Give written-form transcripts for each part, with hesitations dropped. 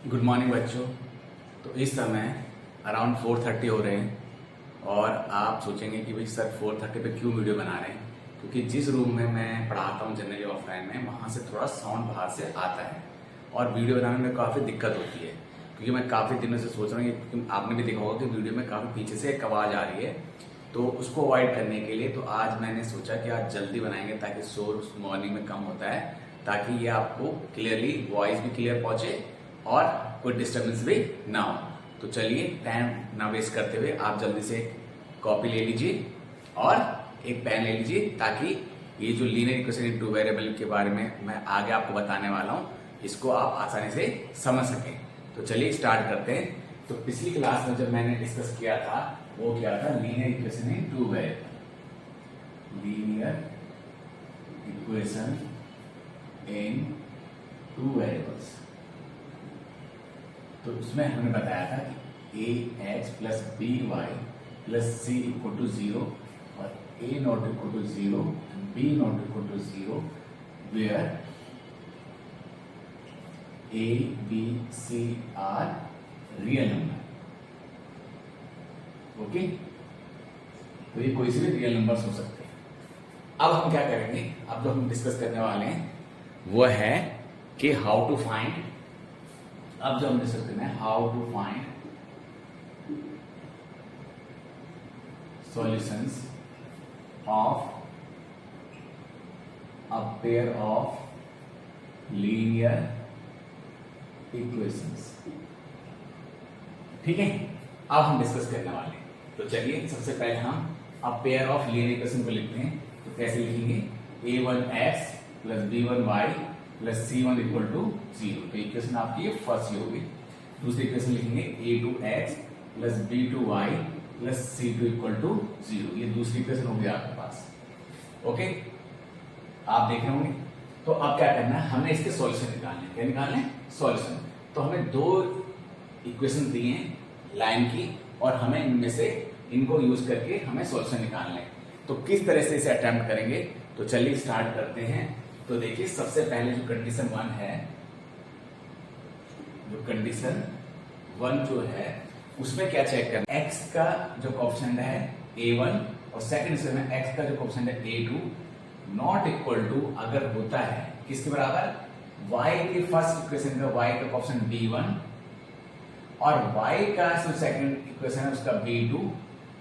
Good morning बच्चों। तो इस समय अराउंड 4:30 हो रहे हैं और आप सोचेंगे कि भाई सर 4:30 पे क्यों वीडियो बना रहे हैं, क्योंकि जिस रूम में मैं पढ़ाता हूँ जनरली ऑफलाइन में, वहाँ से थोड़ा साउंड बाहर से आता है और वीडियो बनाने में काफ़ी दिक्कत होती है। क्योंकि मैं काफ़ी दिनों से सोच रहा हूँ कि आपने भी देखा होगा कि वीडियो में काफ़ी पीछे से एक आवाज़ आ रही है, तो उसको अवॉइड करने के लिए तो आज मैंने सोचा कि आज जल्दी बनाएंगे ताकि शोर मॉर्निंग में कम होता है, ताकि ये आपको क्लियरली वॉइस भी क्लियर पहुंचे और कोई डिस्टर्बेंस भी ना हो। तो चलिए टाइम ना वेस्ट करते हुए आप जल्दी से एक कॉपी ले लीजिए और एक पेन ले लीजिए, ताकि ये जो linear equation in two variable के बारे में मैं आगे आपको बताने वाला हूँ, इसको आप आसानी से समझ सकें। तो चलिए स्टार्ट करते हैं। तो पिछली क्लास में जब मैंने डिस्कस किया था वो क्या था, linear equation in two variable, linear equation in two variables. तो उसमें हमने बताया था कि a x plus b y plus c equal to 0 और a not equal to 0 b not equal to 0 where a b c are real number. Okay, तो ये कोई से भी रियल नंबर्स हो सकते हैं। अब हम क्या करेंगे, अब जो हम डिस्कस करने वाले हैं वो है कि हाउ टू फाइंड, अब जो हम डिस्कस करना है how to find solutions of a pair of linear equations. ठीक है, अब हम डिस्कस करने वाले हैं। तो चलिए सबसे पहले हम अ पेयर ऑफ लीनियर इक्वेशन को लिखते हैं। तो कैसे लिखेंगे, a1x plus b1y plus c1 equal to 0। तो इक्वेशन आपकी ये फर्स्ट होगी। दूसरी इक्वेशन लिखेंगे a2x plus b2y plus c2 equal to 0। ये दूसरी इक्वेशन होगी आपके पास। ओके, आप देख रहे होंगे। तो अब क्या करना है, हमें इसके सॉल्यूशन निकालने हैं। क्या निकालने हैं? सॉल्यूशन। तो हमें दो इक्वेशन दी हैं लाइन की और हमें इनमें से इनको यूज करके हमें सॉल्यूशन निकालना है। तो किस तरह से इसे अटेम्प्ट करेंगे, तो चलिए स्टार्ट करते हैं। तो देखिए सबसे पहले जो कंडीशन 1 है, जो कंडीशन 1 जो है उसमें क्या चेक करना है, x का जो कोएफिशिएंट है a1 और सेकंड इसमें x का जो कोएफिशिएंट है a2 नॉट इक्वल टू अगर होता है किसके बराबर, y के फर्स्ट इक्वेशन का y का कोएफिशिएंट b1 और y का जो सेकंड इक्वेशन है उसका b2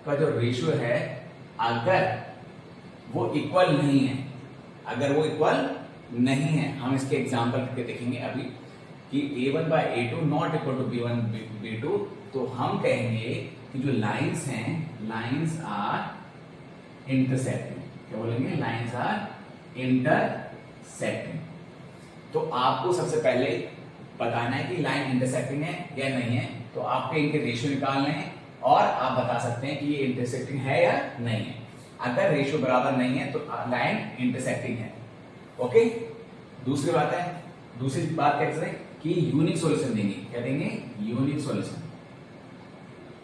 का जो रेशियो है, अगर वो इक्वल नहीं है, अगर वो इक्वल नहीं है, हम इसके एग्जांपल करके देखेंगे अभी कि a1 bye a2 not equal to b1 b2। तो हम कहेंगे कि जो लाइंस हैं, लाइंस आर इंटरसेक्टिंग। क्या बोलेंगे? Lines are intersecting. तो आपको सबसे पहले बताना है कि लाइन इंटरसेक्टिंग है या नहीं है। तो आपके इनके रेशियो निकालने हैं और आप बता सकते हैं कि ये इंटरसेक्टिंग है या नहीं है। अगर रेशियो बराबर नहीं है तो लाइन इंटरसेक्टिंग है। ओके, दूसरी बात है, दूसरी बात कैसे है कि यूनिक सॉल्यूशन देंगे। क्या देंगे? Unique solution.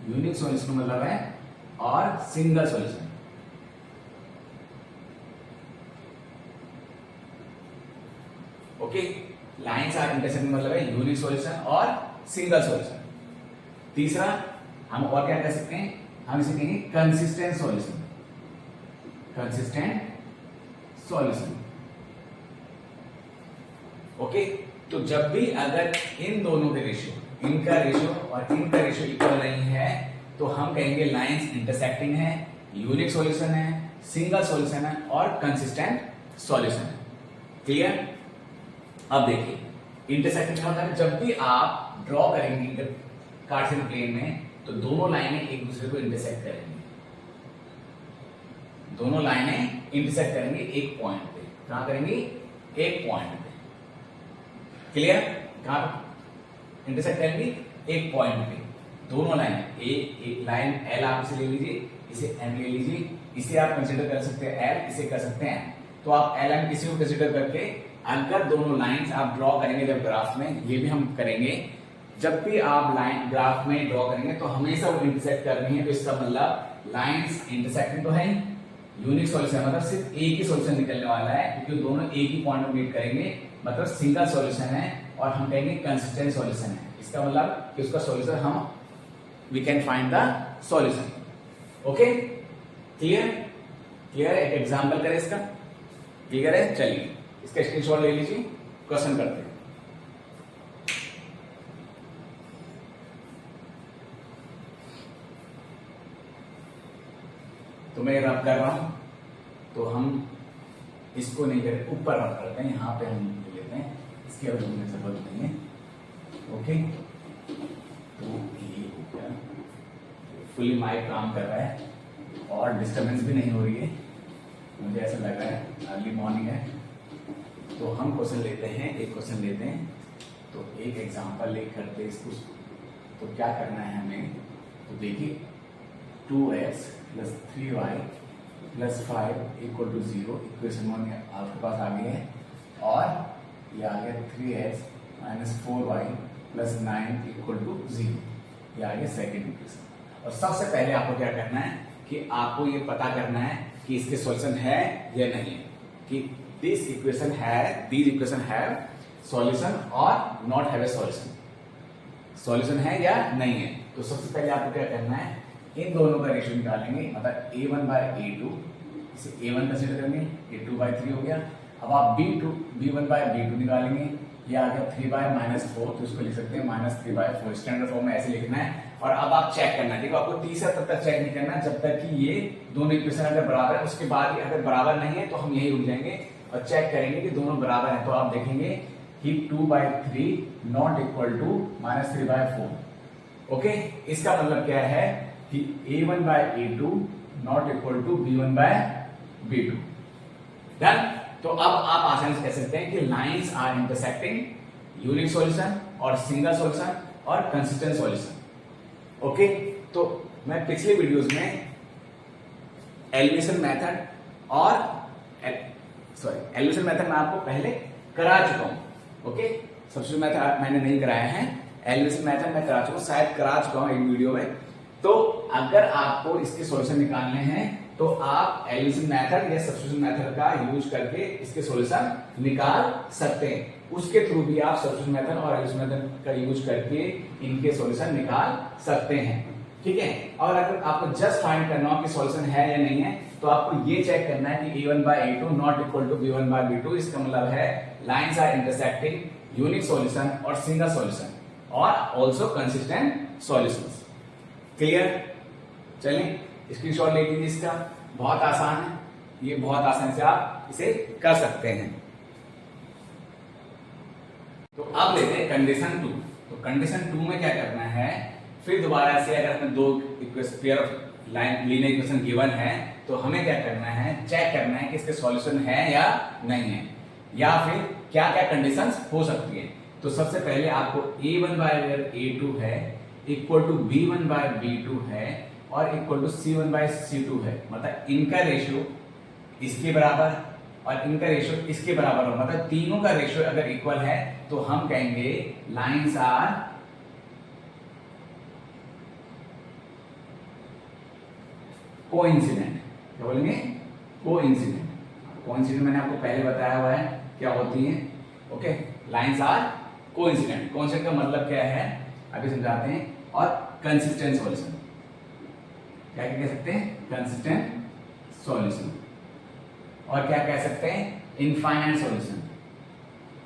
यूनिक सॉल्यूशन मतलब है और single solution. Okay, lines are intersecting मतलब है यूनिक सॉल्यूशन और सिंगल सॉल्यूशन। तीसरा हम और क्या कह सकते हैं, हम इसे कहेंगे consistent solution. Consistent solution. Okay, तो जब भी अगर इन दोनों के रेशियो, इनका रेशियो और इनका रेशियो इक्वल नहीं है, तो हम कहेंगे लाइंस इंटरसेक्टिंग है, यूनिक सॉल्यूशन है, सिंगल सॉल्यूशन है और कंसिस्टेंट सॉल्यूशन है। क्लियर? अब देखिए इंटरसेक्टिंग का मतलब जब भी आप ड्रॉ करेंगे कार्टेशियन प्लेन में, तो दोनों लाइनें एक दूसरे को इंटरसेक्ट करेंगी। दोनों लाइनें इंटरसेक्ट करेंगे एक पॉइंट पे। कहां करेंगी? एक पॉइंट पे। क्लियर? कहां इंटरसेक्ट करेंगी? एक पॉइंट पे। दोनों लाइन, एक लाइन एल आप इसे ले लीजिए, इसे एम ले लीजिए, इसे आप कंसीडर कर सकते हैं एल, इसे कर सकते हैं। तो आप एल एम किसी को कंसीडर करके अगर दोनों लाइंस आप ड्रॉ करेंगे जब ग्राफ में, ये भी हम करेंगे, जब भी आप लाइन ग्राफ में ड्रॉ करेंगे तो हमेशा वो इंटरसेक्ट करनी है। तो इसका मतलब लाइंस इंटरसेक्टिंग तो है, यूनिक सॉल्यूशन मतलब सिर्फ एक ही सॉल्यूशन निकलने वाला है, क्योंकि दोनों एक ही पॉइंट में मीट करेंगे, मतलब सिंगल सॉल्यूशन है और हम कहेंगे कंसिस्टेंट सॉल्यूशन है। इसका मतलब कि उसका सॉल्यूशन हम we can find the solution. Okay, clear? Clear? एक एग्जांपल करें इसका, क्लियर है? चलिए इसका स्क्रीनशॉट ले लीजिए, क्वेश्चन करते हैं। तो मैं रब कर रहा हूं, तो हम इसको नहीं करें, ऊपर रब करते हैं, यहां पे हम लेते हैं, इसकी अब हमें जरूरत नहीं है। ओके, तो ये हो गया, फुली माइक काम कर रहा है और डिस्टर्बेंस भी नहीं हो रही है, मुझे ऐसा लग रहा है। अर्ली मॉर्निंग है, तो हम क्वेश्चन लेते हैं, एक क्वेश्चन लेते हैं, तो एक एग्जांपल लेकर करते हैं इसको। तो क्या करना है हमें, तो देखिए 2x + 3y + 5 = 0 इक्वेशन 1 आपके पास आ गई है, और ये आ गया 3x - 4y + 9 = 0, ये आ गया सेकेंड इक्वेशन। और सबसे पहले आपको क्या करना है कि आपको ये पता करना है कि इसके सॉल्यूशन है या नहीं है, कि दिस इक्वेशन हैव सॉल्यूशन और not have a solution, solution है या नहीं है। तो सबसे पहले आपको क्या करना है, इन दोनों का रेशियो निकालेंगे, मतलब a1/a2, इसे a1 कंसीडर करेंगे, a2/3 हो गया। अब आप b1/b2 निकालेंगे, ये आ गया 3/-4, तो इसको लिख सकते हैं -3/4, स्टैंडर्ड फॉर्म में ऐसे लिखना है। और अब आप चेक करना है, देखो आपको तीसरा तब तक चेक नहीं करना जब तक कि ये दोनों इक्वेशन अगर बराबर है, उसके बाद अगर बराबर नहीं है तो हम यही रुक जाएंगे और चेक करेंगे कि दोनों बराबर है। तो आप देखेंगे कि 2/3 नॉट इक्वल टू -3/4। ओके, इसका मतलब क्या है कि a1/a2 not equal to b1/b2। Done. तो अब आप आसानी से कह सकते हैं कि lines are intersecting, unique solution और सिंगल सॉल्यूशन और कंसिस्टेंट सॉल्यूशन। ओके, तो मैं पिछले वीडियोस में एलिमिनेशन मेथड और एलिमिनेशन मेथड मैं आपको पहले करा चुका हूं। ओके, सब्स्टिट्यूशन मेथड मैंने नहीं कराया है, एलिमिनेशन मेथड मैं करा चुका हूं, शायद करा चुका हूं एक वीडियो में। तो अगर आपको इसके सॉल्यूशन निकालने हैं तो आप एलिमिनेशन मेथड या सब्स्टिट्यूशन मेथड का यूज करके इसके सॉल्यूशन निकाल सकते हैं। उसके थ्रू भी आप सब्स्टिट्यूशन मेथड और एलिमिनेशन मेथड का यूज करके इनके सॉल्यूशन निकाल सकते हैं। ठीक है, और अगर आपको जस्ट फाइंड करना हो कि सॉल्यूशन है या नहीं है, तो आपको ये चेक करना है कि a1/a2 not equal to b1/b2। इसका मतलब है lines are intersecting, unique solution और सिंगल सॉल्यूशन और ऑल्सो कंसिस्टेंट सॉल्यूशंस। क्लियर? चलिए स्क्रीनशॉट ले लीजिए इसका, बहुत आसान है ये, बहुत आसान से आप इसे कर सकते हैं। तो अब लेते हैं कंडीशन 2। तो कंडीशन 2 में क्या करना है, फिर दोबारा से अगर हमें दो pair of linear equation given है तो हमें क्या करना है, चेक करना है कि इसके सॉल्यूशन है या नहीं है, या फिर क्या क्या कंडीशंस हो सकती है। तो सबसे पहले आपको a1/a2 है इक्वल टू b1/b2 है और इक्वल टू c1/c2 है, मतलब इनका रेशियो इसके बराबर और इनका रेशियो इसके बराबर हो, मतलब तीनों का रेशियो अगर इक्वल है तो हम कहेंगे लाइंस आर कोइंसिडेंट। क्या बोलेंगे? कोइंसिडेंट। कोइंसिडेंट मैंने आपको पहले बताया हुआ है क्या होती है। Okay, lines are coincident. Coincident का मतलब क्या है अभी समझाते हैं। और कंसिस्टेंट सॉल्यूशन, क्या कह सकते हैं? Consistent solution. और क्या कह सकते हैं? Infinite solution.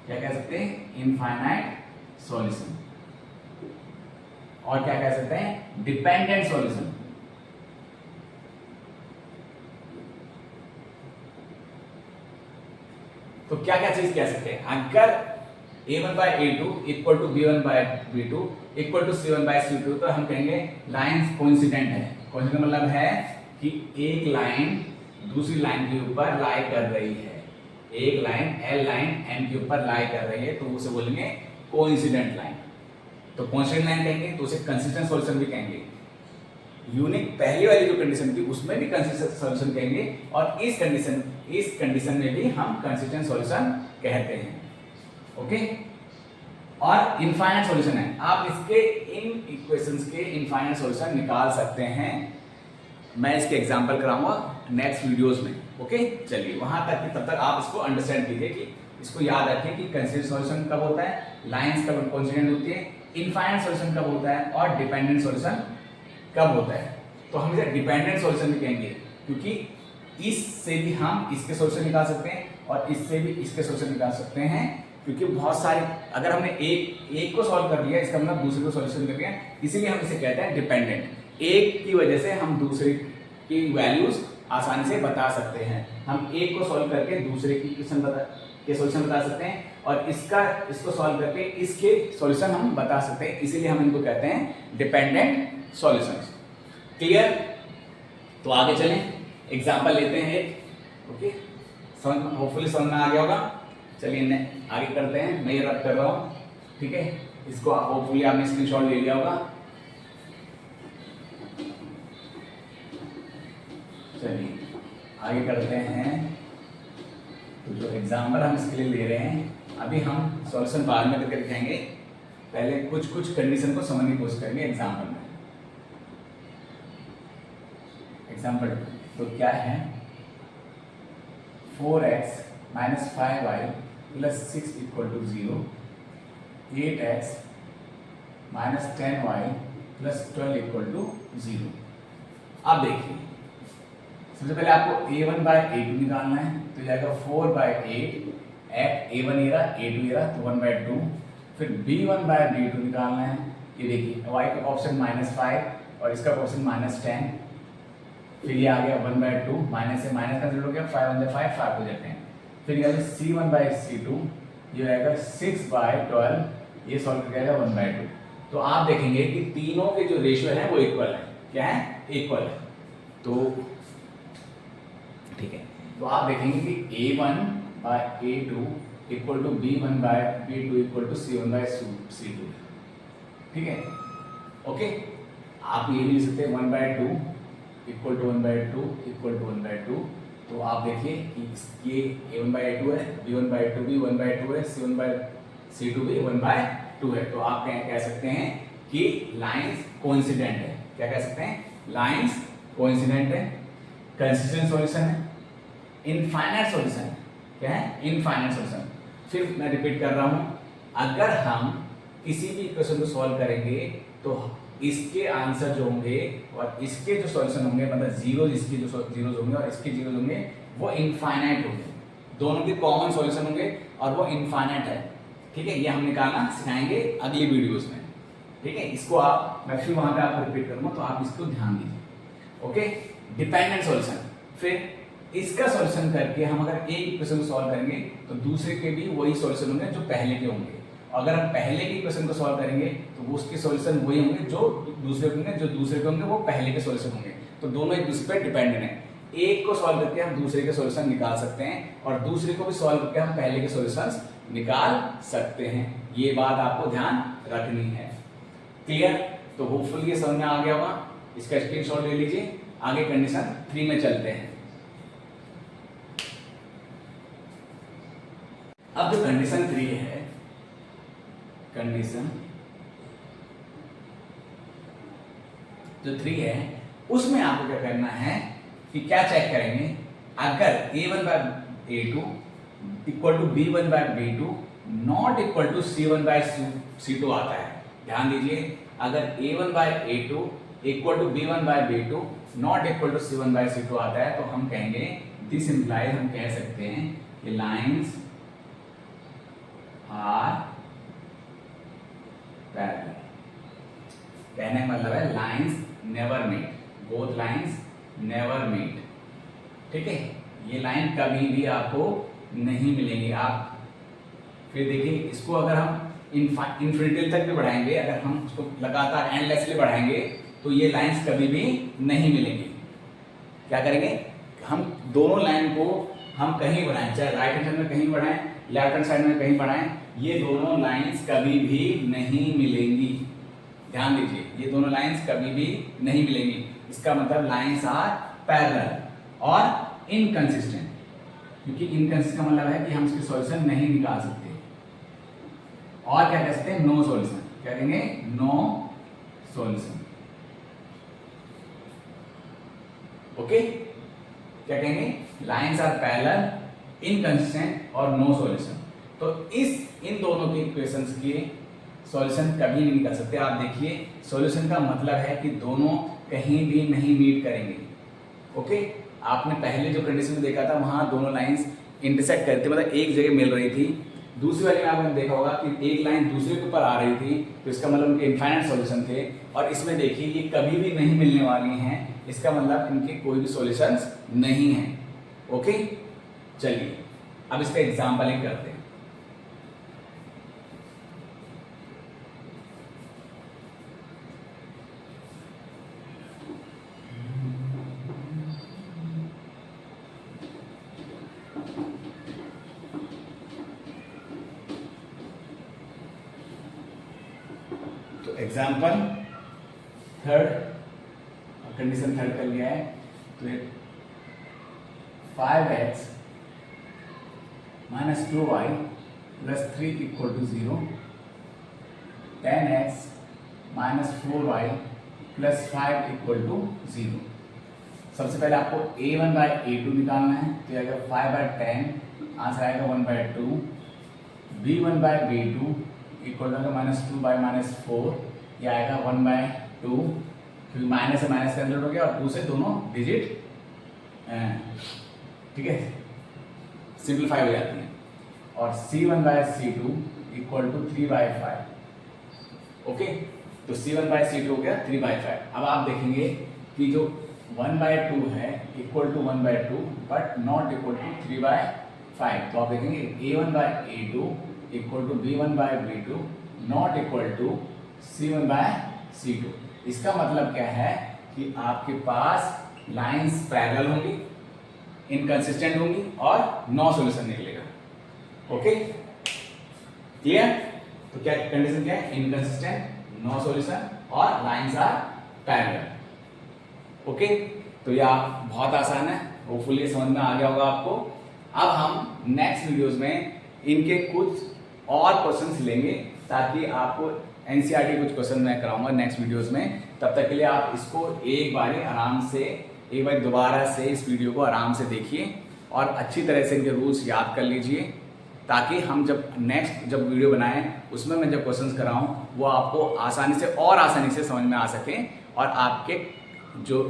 क्या कह सकते हैं? Infinite solution. और क्या कह सकते हैं? Dependent solution. तो क्या क्या चीज कह सकते हैं, अगर a1/a2 equal to b1/b2 equal to c1/c2 तो हम कहेंगे लाइंस कोइंसिडेंट है। कोइंसिडेंट मतलब है कि एक लाइन दूसरी लाइन के ऊपर लाई कर रही है, एक लाइन L लाइन M के ऊपर लाई कर रही है, तो उसे बोलेंगे कोइंसिडेंट लाइन। तो कोइंसिडेंट लाइन कहेंगे तो उसे कंसिस्टेंट सॉल्यूशन भी कहेंगे। यूनिक पहली वाली जो कंडीशन थी उसमें भी कंसिस्टेंट सॉल्यूशन कहेंगे, और इस कंडीशन में भी हम कंसिस्टेंट सॉल्यूशन कहते हैं। ओके, और इनफाइनाइट सॉल्यूशन है, आप इसके इन इक्वेशंस के इनफाइनाइट सॉल्यूशन निकाल सकते हैं। मैं इसके एग्जांपल कराऊंगा नेक्स्ट वीडियोस में। ओके, चलिए वहां तक कि तब तक आप इसको अंडरस्टैंड कीजिए, कि इसको याद रखें कि कंसिस्टेंट सॉल्यूशन कब होता है, लाइंस कब कोइंसिडेंट होती है, इनफाइनाइट सॉल्यूशन कब होता है और डिपेंडेंट सॉल्यूशन कब होता है। तो हम इसे डिपेंडेंट सॉल्यूशन भी कहेंगे क्योंकि इससे भी हम इसके सॉल्यूशन निकाल सकते हैं और इससे भी इसके सॉल्यूशन निकाल सकते हैं, क्योंकि बहुत सारे अगर हमने एक को सॉल्व कर लिया इसका मतलब दूसरे को सॉल्यूशन कर लिया, इसीलिए हम इसे कहते हैं डिपेंडेंट। एक की वजह से हम दूसरे की वैल्यूज आसानी से बता सकते हैं। हम एक को सॉल्व करके दूसरे की सॉल्यूशन बता सकते हैं और इसको सॉल्व करके इसके सॉल्यूशन हम बता सकते हैं, इसीलिए हम इनको कहते हैं डिपेंडेंट सॉल्यूशंस। क्लियर? तो आगे चलें, एग्जांपल लेते हैं एक। ओके, होपफुली समझ में आ गया होगा। चलिए आगे करते हैं, मैं ये रब कर रहा हूँ, ठीक है। इसको होपफुली आपने स्क्रीनशॉट ले लिया होगा। चलिए आगे करते हैं। तो जो एग्जाम्पल हम इसके लिए ले रहे हैं, अभी हम सॉल्यूशन बाद में करके दिखाएंगे, पहले कुछ कंडीशन को समझने की कोशिश करेंगे एग्जाम्पल में। एग्जाम्पल तो क्या है, 4x - 5y + 6 = 0, 8x - 10y + 12 = 0। अब देखिए, सबसे पहले आपको a1/a2 निकालना है, तो जाएगा 4/8, a1 ये रहा, a2 ये रहा, तो 1/2। फिर b1/b2 निकालना है, ये देखिए y का ऑप्शन -5 और इसका ऑप्शन -10, फिर ये आ गया 1/2, माइनस से माइनस कैंसिल हो गया, 5 × 5 5 हो जाते हैं। फिर ये c1/c2, ये रहेगा 6/12, ये सॉल्व कर जाएगा 1/2। तो आप देखेंगे कि तीनों के जो रेशियो है वो इक्वल है। क्या है? इक्वल है। तो ठीक है, तो आप देखेंगे कि a1/a2 = b1/b2 = c1/c2। ठीक है, ओके। आप ये भी लिख सकते हैं 1/2 = 1/2 = 1/2। तो आप देखिए कि ये a1/a2 है, b1/2 भी 1/2 है, c1/c2 भी 1/2 है। तो आप कह सकते हैं कि लाइंस कोइंसिडेंट है। क्या कह सकते हैं? लाइंस कोइंसिडेंट है, कंसिस्टेंट सॉल्यूशन है, इनफाइनाइट सॉल्यूशन है। क्या है? Infinite solution. फिर मैं रिपीट कर रहा हूं, अगर हम किसी भी इक्वेशन को सॉल्व करेंगे तो इसके आंसर जो होंगे और इसके जो सॉल्यूशन होंगे, मतलब जीरो, इसके जो जीरोज होंगे और इसके जीरोज होंगे, वो इनफाइनाइट होंगे। दोनों के कॉमन सॉल्यूशन होंगे और वो इनफाइनाइट है। ठीक है, ये हम निकालना सिखाएंगे अगली वीडियोस में। ठीक है, इसको मैं फिर वहां पे आपको रिपीट करूंगा, तो आप इसको ध्यान दीजिए। Okay, dependent solution. फिर इसका सॉल्यूशन करके हम अगर एक इक्वेशन को सॉल्व करेंगे तो दूसरे के भी वही सॉल्यूशन होंगे जो पहले के होंगे। अगर हम पहले के क्वेश्चन को सॉल्व करेंगे तो वो उसके सॉल्यूशन वही होंगे जो दूसरे होंगे, जो दूसरे के होंगे वो पहले के सॉल्यूशन होंगे। तो दोनों एक दूसरे पर डिपेंडेंट है। एक को सॉल्व करके हम दूसरे के सॉल्यूशन निकाल सकते हैं और दूसरे को भी सॉल्व करके हम पहले के सॉल्यूशंस निकाल सकते हैं। ये बात आपको ध्यान रखनी है। क्लियर? तो होपफुली ये समझ में आ गया होगा। इसका स्क्रीनशॉट ले लीजिए। आगे कंडीशन 3 में चलते हैं। अब जो कंडीशन 3 है, कंडीशन जो 3 है, उसमें आपको क्या करना है कि क्या चेक करेंगे, अगर a1/a2 = b1/b2 ≠ c1/c2 आता है। ध्यान दीजिए, अगर a1/a2 = b1/b2 ≠ c1/c2 आता है, तो हम कहेंगे दिस इंप्लाइज, हम कह सकते हैं कि लाइंस आर पैरेलल। कहने का मतलब है lines never meet, both lines never meet. ठीक है, ये लाइन कभी भी आपको नहीं मिलेंगी। आप फिर देखिए, इसको अगर हम इन्फिनिटी तक भी बढ़ाएंगे, अगर हम उसको लगातार एंडलेसली बढ़ाएंगे तो ये लाइंस कभी भी नहीं मिलेंगी। क्या करेंगे, हम दोनों लाइन को हम कहीं बढ़ाएं, चाहे राइट हैंड साइड में कहीं बढ़ाएं, लेफ्ट हैंड साइड में कहीं बढ़ाएं, ये दोनों लाइंस कभी भी नहीं मिलेंगी। ध्यान दीजिए, ये दोनों लाइंस कभी भी नहीं मिलेंगी। इसका मतलब लाइंस आर पैरेलल और इनकंसिस्टेंट, क्योंकि इनकंसिस्टेंट का मतलब है कि हम इसके सॉल्यूशन नहीं निकाल सकते। और क्या कह सकते हैं, नो सॉल्यूशन। क्या कहेंगे, नो सॉल्यूशन। ओके, क्या कहेंगे, लाइंस आर पैरेलल, इनकंसिस्टेंट और नो सॉल्यूशन। तो इन दोनों के इक्वेशंस के सॉल्यूशन कभी नहीं निकाल सकते। आप देखिए सॉल्यूशन का मतलब है कि दोनों कहीं भी नहीं मीट करेंगे। ओके, आपने पहले जो कंडीशन में देखा था वहां दोनों लाइंस इंटरसेक्ट करती, मतलब एक जगह मिल रही थी। दूसरी वाली में आपने देखा होगा कि एक लाइन दूसरे के ऊपर आ रही थी, तो इसका मतलब उनके इनफाइनाइट सॉल्यूशन थे। और इसमें देखिए ये कभी भी नहीं मिलने वाली हैं, इसका मतलब इनके कोई भी सॉल्यूशंस नहीं है। ओके, चलिए अब इसका एग्जाम्पलिंग करते हैं। तो एग्जाम्पल थर्ड, कंडीशन थर्ड कर लिया है। तो 5x minus 2y plus 3 equal to 0, 10x minus 4y plus 5 equal to 0। सबसे पहले आपको a1 बाई a2 निकालना है, तो आएगा 5 बाई 10, आंसर आएगा 1 by 2। b1 by b2 equal to minus 2 by minus 4, यह आएगा 1 बाई 2, क्योंकि माइनस से माइनस कैंसिल हो गया और 2 से दोनों डिजिट ठीक है सिंप्लीफाई हो जाती है। और c1 by c2 equal to 3 by 5। Okay, तो c1 बाई c2 हो गया 3 बाई 5। अब आप देखेंगे कि जो 1 बाई 2 है equal to 1 by 2 but not equal to 3 by 5। तो आप देखेंगे a1 by a2 equal to b1 by b2 not equal to c1 by c2। इसका मतलब क्या है कि आपके पास लाइंस पैरेलल होंगी, इनकंसिस्टेंट होंगी और नो सॉल्यूशन निकलेगा। Okay, clear? तो क्या कंडीशन क्या है? इनकंसिस्टेंट, नो सॉल्यूशन और लाइंस आर पैरेलल। ओके, तो ये बहुत आसान है, होपफुली समझ में आ गया होगा आपको। अब हम नेक्स्ट वीडियोस में इनके कुछ और क्वेश्चंस लेंगे, ताकि आपको एनसीईआरटी कुछ क्वेश्चन मैं कराऊंगा नेक्स्ट वीडियोस में। तब तक के लिए आप इसको एक बार दोबारा से इस वीडियो को आराम से देखिए और अच्छी तरह से इनके रूल्स याद कर लीजिए, ताकि हम जब नेक्स्ट वीडियो बनाएं उसमें मैं जब क्वेश्चंस कराऊं वो आपको आसानी से समझ में आ सके और आपके जो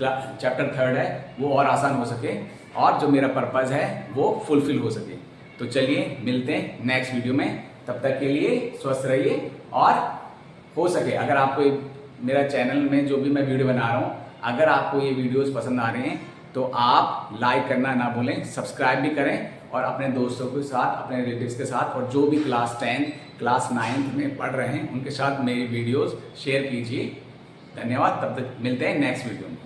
चैप्टर थर्ड है वो और आसान हो सके और जो मेरा पर्पज़ है वो फुलफिल हो सके। तो चलिए मिलते हैं नेक्स्ट वीडियो में, तब तक के लिए स्वस्थ रहिए। और हो सके अगर आपको मेरा चैनल में जो भी मैं वीडियो बना रहा हूँ, अगर आपको ये वीडियोस पसंद आ रहे हैं तो आप लाइक करना ना भूलें, सब्सक्राइब भी करें और अपने दोस्तों के साथ, अपने रिलेटिव्स के साथ और जो भी क्लास 10 क्लास 9 में पढ़ रहे हैं उनके साथ मेरी वीडियोस शेयर कीजिए। धन्यवाद, तब तक मिलते हैं नेक्स्ट वीडियो में।